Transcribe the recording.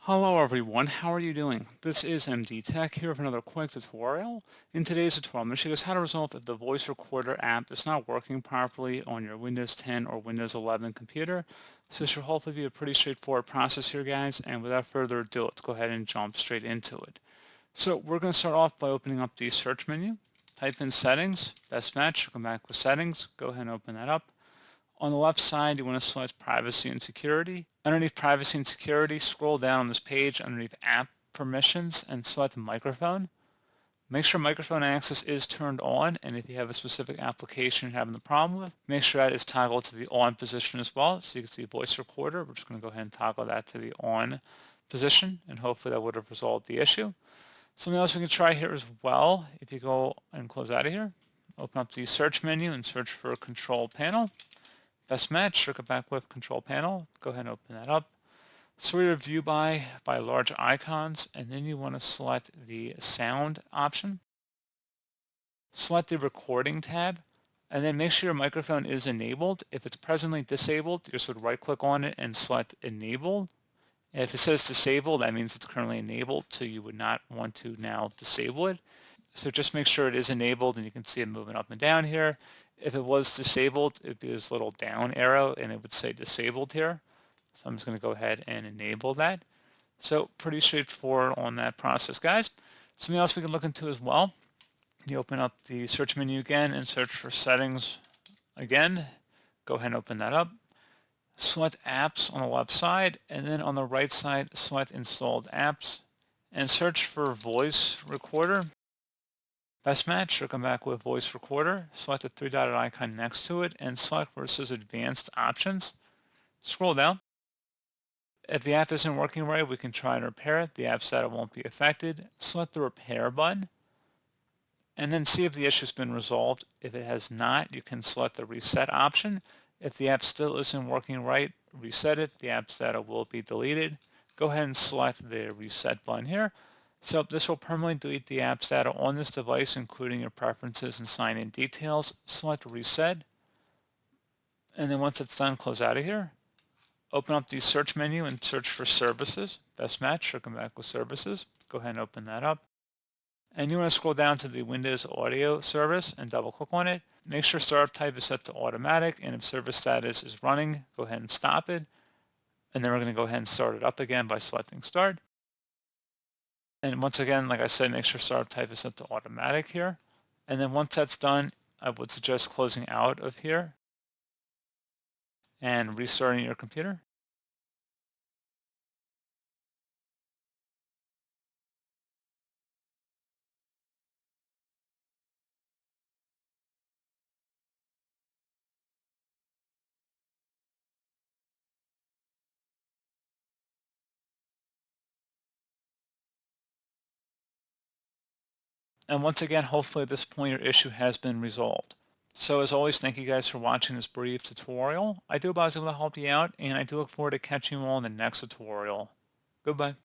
Hello everyone, how are you doing? This is MD Tech here with another quick tutorial. In today's tutorial, I'm going to show you guys how to resolve if the voice recorder app is not working properly on your Windows 10 or Windows 11 computer. So this should hopefully be a pretty straightforward process here, guys, and without further ado, let's go ahead and jump straight into it. So we're going to start off by opening up the search menu. Type in settings, best match, come back with settings, go ahead and open that up. On the left side, you want to select Privacy and Security. Underneath Privacy and Security, scroll down on this page underneath App Permissions and select Microphone. Make sure microphone access is turned on, and if you have a specific application you're having the problem with, make sure that is toggled to the on position as well. So you can see voice recorder. We're just going to go ahead and toggle that to the on position, and hopefully that would have resolved the issue. Something else we can try here as well, if you go and close out of here, open up the search menu and search for Control Panel. Best match, circle back with Control Panel. Go ahead and open that up. Sort your view by large icons, and then you want to select the sound option. Select the recording tab, and then make sure your microphone is enabled. If it's presently disabled, you just would right click on it and select enable. And if it says disabled, that means it's currently enabled, so you would not want to now disable it. So just make sure it is enabled, and you can see it moving up and down here. If it was disabled, it would be this little down arrow, and it would say disabled here. So I'm just going to go ahead and enable that. So pretty straightforward on that process, guys. Something else we can look into as well. You open up the search menu again and search for settings again. Go ahead and open that up. Select apps on the left side, and then on the right side, select installed apps and search for voice recorder. Best match, or come back with voice recorder. Select the three-dotted icon next to it and select where it says advanced options. Scroll down. If the app isn't working right, we can try and repair it. The app's data won't be affected. Select the repair button and then see if the issue's been resolved. If it has not, you can select the reset option. If the app still isn't working right, reset it. The app's data will be deleted. Go ahead and select the reset button here. So this will permanently delete the app's data on this device, including your preferences and sign-in details. Select reset. And then once it's done, close out of here. Open up the search menu and search for services. Best match, or come back with services. Go ahead and open that up. And you want to scroll down to the Windows Audio service and double click on it. Make sure startup type is set to automatic, and if service status is running, go ahead and stop it. And then we're going to go ahead and start it up again by selecting start. And once again, like I said, make sure startup type is set to automatic here. And then once that's done, I would suggest closing out of here and restarting your computer. And once again, hopefully at this point your issue has been resolved. So as always, thank you guys for watching this brief tutorial. I do hope I was able to help you out, and I do look forward to catching you all in the next tutorial. Goodbye.